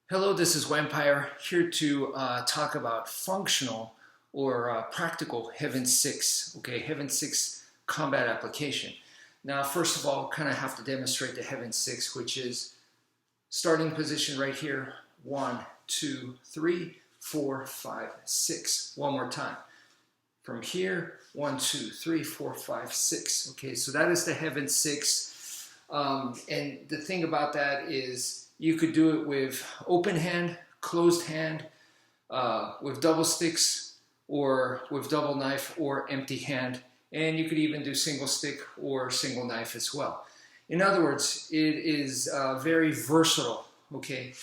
Hello, this is wmpyr here to talk about functional or practical Heaven 6, okay, Heaven 6 combat application. Now, first of all, kind of have to demonstrate the Heaven 6, which is starting position right here, 1, 2, 3, 4, 5, 6. One more time. From here, 1, 2, 3, 4, 5, 6. Okay, so that is the Heaven 6. And the thing about that is you could do it with open hand, closed hand, with double sticks, or with double knife, or empty hand. And you could even do single stick or single knife as well. In other words, it is very versatile, okay?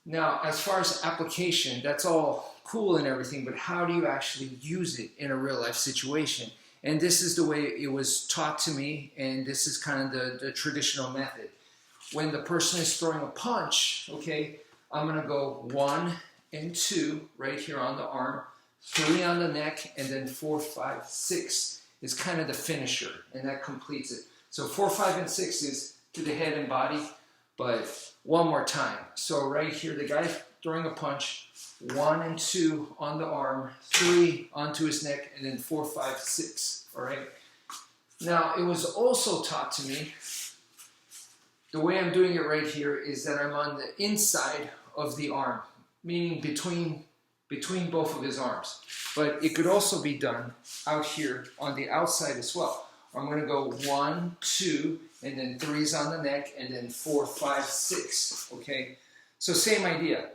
Now, as far as application, that's all cool and everything, but how do you actually use it in a real life situation? And this is the way it was taught to me, and this is kind of the traditional method. When the person is throwing a punch, okay, I'm gonna go 1 and 2 right here on the arm, 3 on the neck, and then 4, 5, 6 is kind of the finisher, and that completes it. So 4, 5, and 6 is to the head and body, but one more time. So right here, the guy throwing a punch, 1 and 2 on the arm, 3 onto his neck, and then 4, 5, 6, all right? Now, it was also taught to me, the way I'm doing it right here is that I'm on the inside of the arm, meaning between both of his arms. But it could also be done out here on the outside as well. I'm going to go 1, 2, and then 3's on the neck, and then 4, 5, 6, okay? So same idea.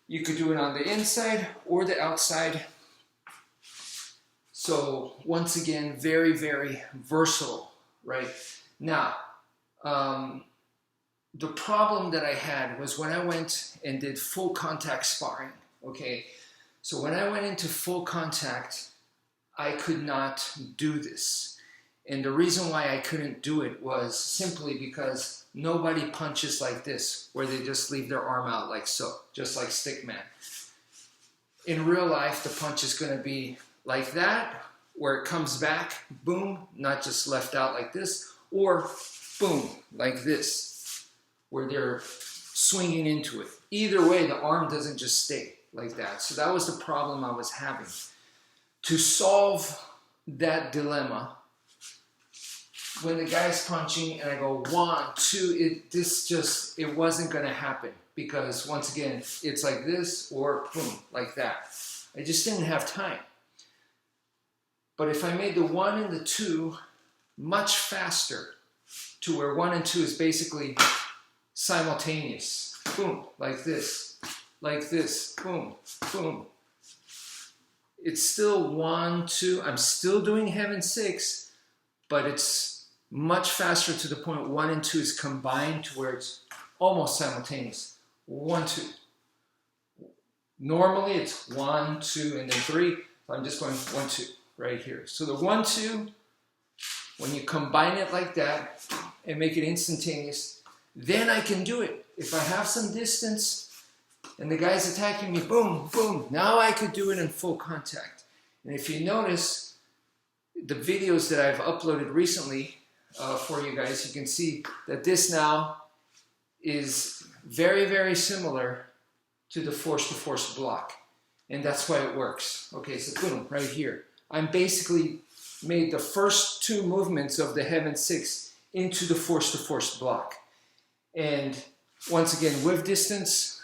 You could do it on the inside or the outside. So once again, very, very versatile, right? Now, the problem that I had was when I went and did full contact sparring, okay? So when I went into full contact, I could not do this. And the reason why I couldn't do it was simply because nobody punches like this, where they just leave their arm out like so, just like Stickman. In real life, the punch is gonna be like that, where it comes back, boom, not just left out like this, or boom, like this, where they're swinging into it. Either way, the arm doesn't just stay like that. So that was the problem I was having. To solve that dilemma, when the guy's punching and I go 1, 2, it wasn't gonna happen, because once again, it's like this or boom, like that. I just didn't have time. But if I made the 1 and the 2 much faster, to where 1 and 2 is basically simultaneous, boom, like this, boom, boom. It's still 1, 2, I'm still doing Heaven 6, but it's much faster to the point 1 and 2 is combined to where it's almost simultaneous. 1, 2. Normally it's 1, 2, and then 3. So I'm just going 1, 2 right here. So the 1, 2, when you combine it like that and make it instantaneous, then I can do it. If I have some distance and the guy's attacking me, boom, boom, now I could do it in full contact. And if you notice the videos that I've uploaded recently for you guys, you can see that this now is very, very similar to the Force2Force Block. And that's why it works. Okay, so boom, right here. I'm basically made the first 2 movements of the Heaven 6 into the Force2Force Block. And once again, with distance,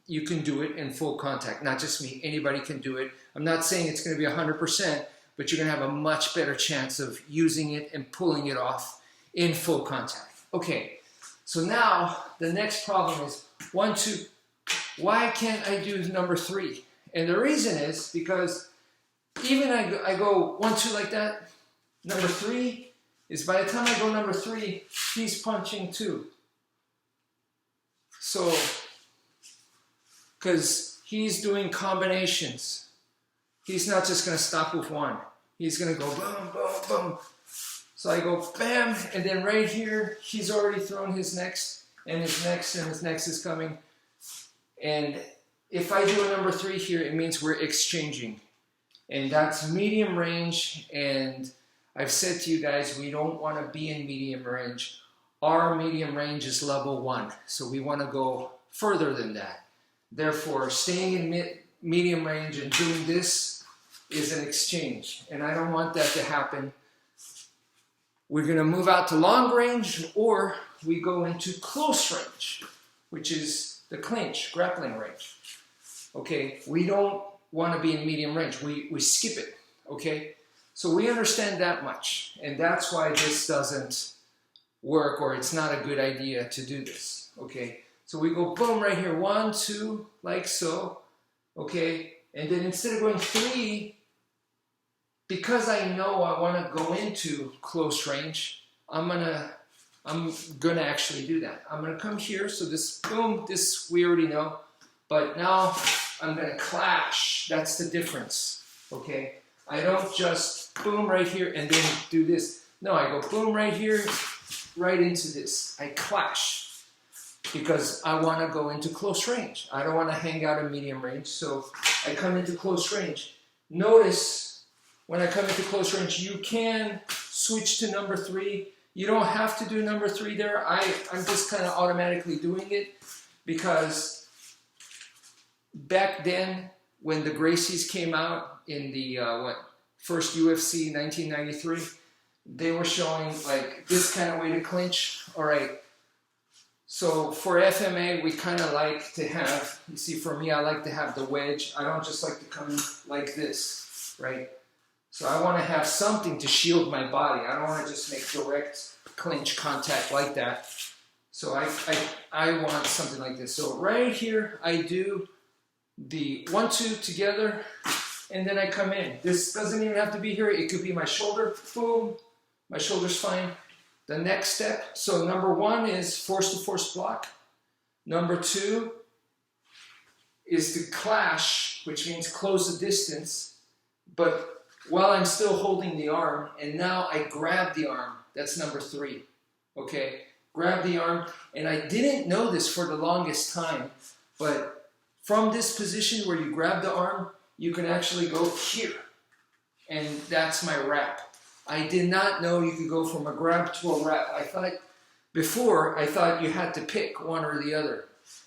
you can do it in full contact. Not just me, anybody can do it. I'm not saying it's going to be 100%, but you're going to have a much better chance of using it and pulling it off in full contact. Okay, so now the next problem is 1, 2, why can't I do number 3? And the reason is because even I go 1, 2 like that, number 3 is by the time I go number 3, he's punching 2. So, because he's doing combinations. He's not just going to stop with 1. He's going to go boom, boom, boom. So I go bam, and then right here, he's already thrown his next, and his next, and his next is coming. And if I do a number 3 here, it means we're exchanging. And that's medium range, and I've said to you guys, we don't want to be in medium range Our medium range is level 1, so we want to go further than that. Therefore, staying in medium range and doing this is an exchange, and I don't want that to happen. We're going to move out to long range, or we go into close range, which is the clinch, grappling range. Okay, we don't want to be in medium range. We skip it, okay? So we understand that much, and that's why this doesn't work, or it's not a good idea to do this, okay? So we go boom right here, 1, 2, like so, okay? And then instead of going 3, because I know I want to go into close range, I'm gonna actually do that. I'm gonna come here, so this boom, this we already know, but now I'm gonna clash. That's the difference, okay? I don't just boom right here and then do this. No, I go boom right here, right into this. I clash because I want to go into close range. I don't want to hang out in medium range, so I come into close range. Notice when I come into close range, you can switch to number 3. You don't have to do number 3 there. I'm just kind of automatically doing it because back then when the Gracies came out in the first UFC 1993, they were showing like this kind of way to clinch. All right. So for FMA, we kind of like to have, you see, for me, I like to have the wedge. I don't just like to come like this, right? So I want to have something to shield my body. I don't want to just make direct clinch contact like that. So I want something like this. So right here, I do the 1, 2 together, and then I come in. This doesn't even have to be here. It could be my shoulder, boom. My shoulder's fine. The next step, so number 1 is Force2Force Block. Number 2 is the clash, which means close the distance, but while I'm still holding the arm, and now I grab the arm. That's number 3, okay? Grab the arm, and I didn't know this for the longest time, but from this position where you grab the arm, you can actually go here, and that's my wrap. I did not know you could go from a grab to a wrap. I thought you had to pick one or the other.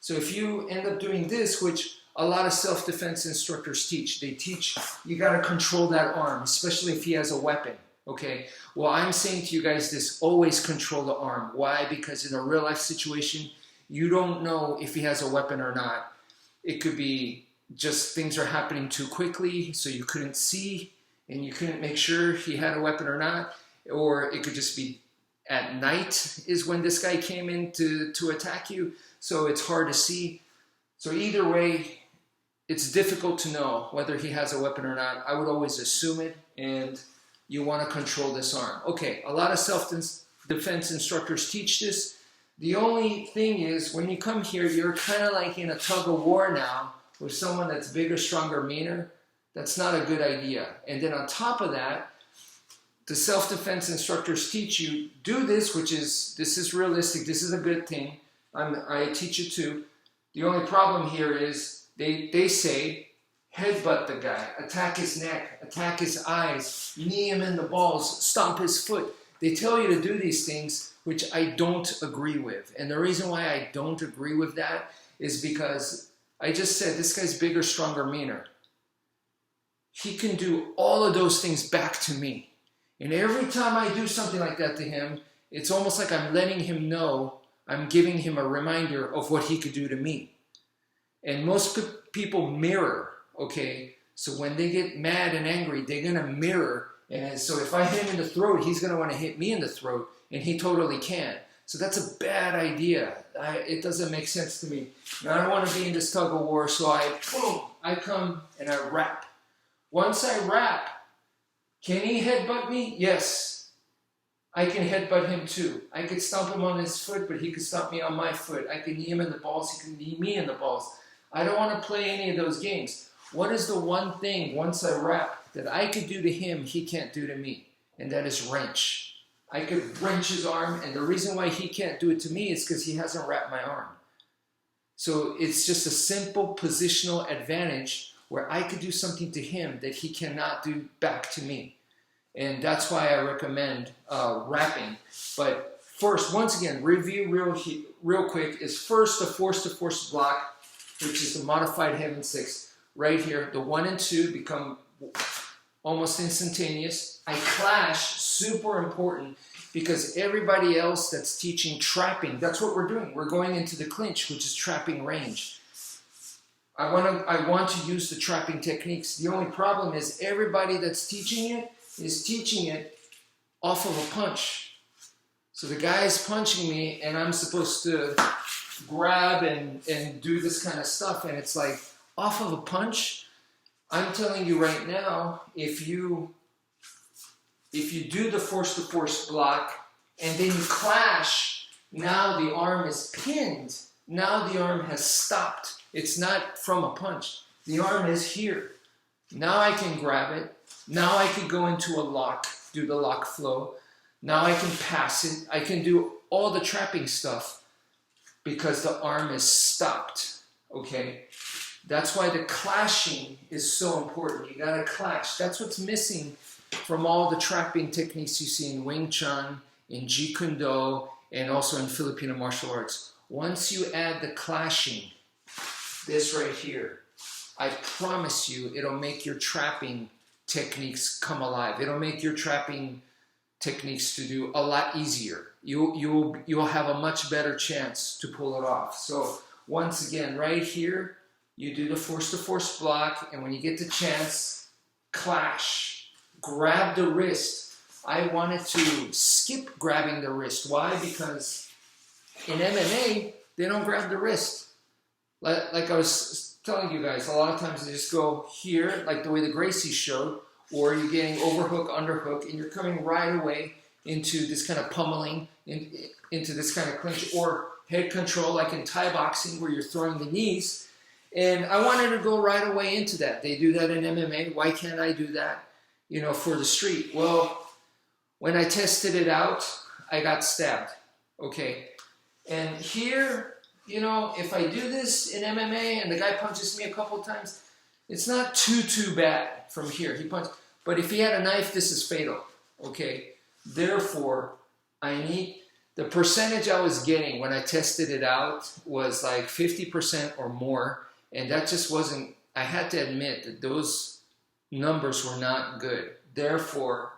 So if you end up doing this, which a lot of self-defense instructors teach, they teach you got to control that arm, especially if he has a weapon, okay? Well, I'm saying to you guys this, always control the arm. Why? Because in a real life situation, you don't know if he has a weapon or not. It could be just things are happening too quickly, so you couldn't see, and you couldn't make sure he had a weapon or not, or it could just be at night is when this guy came in to attack you, so it's hard to see. So either way, it's difficult to know whether he has a weapon or not. I would always assume it, and you want to control this arm. Okay, a lot of self-defense instructors teach this. The only thing is, when you come here, you're kind of like in a tug-of-war now with someone that's bigger, stronger, meaner. That's not a good idea. And then on top of that, the self-defense instructors teach you, do this, this is realistic, this is a good thing. I teach it too. The only problem here is they say, headbutt the guy, attack his neck, attack his eyes, knee him in the balls, stomp his foot. They tell you to do these things, which I don't agree with. And the reason why I don't agree with that is because I just said this guy's bigger, stronger, meaner. He can do all of those things back to me. And every time I do something like that to him, it's almost like I'm letting him know, I'm giving him a reminder of what he could do to me. And most people mirror, okay? So when they get mad and angry, they're gonna mirror. And so if I hit him in the throat, he's gonna wanna hit me in the throat, and he totally can. So that's a bad idea. It doesn't make sense to me. And I don't wanna be in this tug of war, so I come and I wrap. Once I wrap, can he headbutt me? Yes. I can headbutt him too. I could stomp him on his foot, but he could stomp me on my foot. I can knee him in the balls, he can knee me in the balls. I don't want to play any of those games. What is the one thing, once I wrap, that I could do to him, he can't do to me? And that is wrench. I could wrench his arm, and the reason why he can't do it to me is because he hasn't wrapped my arm. So it's just a simple positional advantage where I could do something to him that he cannot do back to me. And that's why I recommend wrapping. But first, once again, review real quick, is first the Force2Force Block, which is the modified Heaven 6. Right here, the 1 and 2 become almost instantaneous. I clash, super important, because everybody else that's teaching trapping, that's what we're doing. We're going into the clinch, which is trapping range. I want to use the trapping techniques. The only problem is everybody that's teaching it is teaching it off of a punch. So the guy is punching me and I'm supposed to grab and do this kind of stuff, and it's like off of a punch. I'm telling you right now, if you do the Force2Force Block and then you clash, now the arm is pinned. Now the arm has stopped. It's not from a punch. The arm is here. Now I can grab it. Now I can go into a lock, do the lock flow. Now I can pass it. I can do all the trapping stuff because the arm is stopped, okay? That's why the clashing is so important. You gotta clash. That's what's missing from all the trapping techniques you see in Wing Chun, in Jeet Kune Do, and also in Filipino martial arts. Once you add the clashing, this right here, I promise you it'll make your trapping techniques come alive. It'll make your trapping techniques to do a lot easier. You'll have a much better chance to pull it off. So once again, right here, you do the Force2Force Block, and when you get the chance, clash. Grab the wrist. I wanted to skip grabbing the wrist. Why? Because in MMA, they don't grab the wrist. Like I was telling you guys, a lot of times they just go here, like the way the Gracies showed, or you're getting overhook, underhook, and you're coming right away into this kind of pummeling, into this kind of clinch, or head control, like in Thai boxing, where you're throwing the knees. And I wanted to go right away into that. They do that in MMA. Why can't I do that, for the street? Well, when I tested it out, I got stabbed, okay? And here, if I do this in MMA and the guy punches me a couple of times, it's not too bad from here. He punched, but if he had a knife, this is fatal, okay? Therefore, the percentage I was getting when I tested it out was like 50% or more, and that just wasn't, I had to admit that those numbers were not good. Therefore,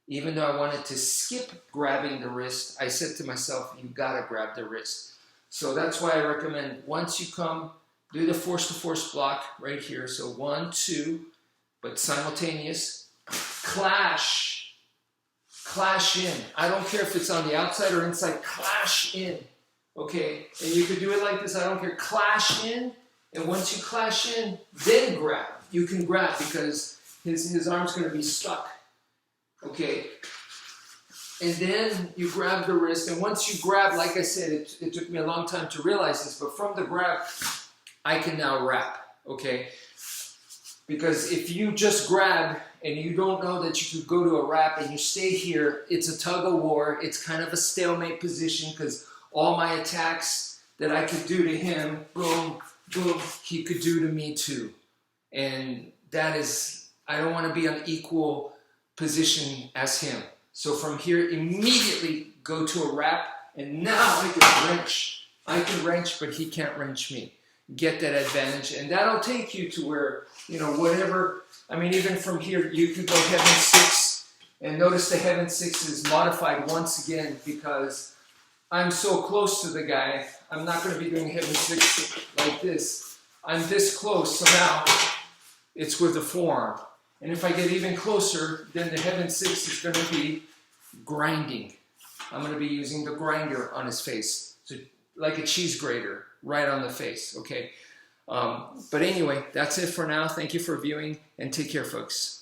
even though I wanted to skip grabbing the wrist, I said to myself, you gotta grab the wrist. So that's why I recommend, once you come, do the Force2Force Block right here. So 1, 2, but simultaneous. Clash in. I don't care if it's on the outside or inside, clash in. Okay, and you could do it like this, I don't care. Clash in, and once you clash in, then grab. You can grab because his arm's gonna be stuck. Okay. And then you grab the wrist, and once you grab, like I said, it took me a long time to realize this, but from the grab, I can now wrap, okay? Because if you just grab and you don't know that you could go to a wrap and you stay here, it's a tug of war. It's kind of a stalemate position because all my attacks that I could do to him, boom, boom, he could do to me too. And that is, I don't want to be on equal position as him. So from here, immediately go to a wrap, and now I can wrench. I can wrench, but he can't wrench me. Get that advantage, and that'll take you to where, whatever, even from here, you could go Heaven 6, and notice the Heaven 6 is modified once again because I'm so close to the guy. I'm not going to be doing Heaven 6 like this. I'm this close, so now it's with the forearm. And if I get even closer, then the Heaven 6 is going to be grinding. I'm going to be using the grinder on his face, so like a cheese grater, right on the face, okay? But anyway, that's it for now. Thank you for viewing, and take care, folks.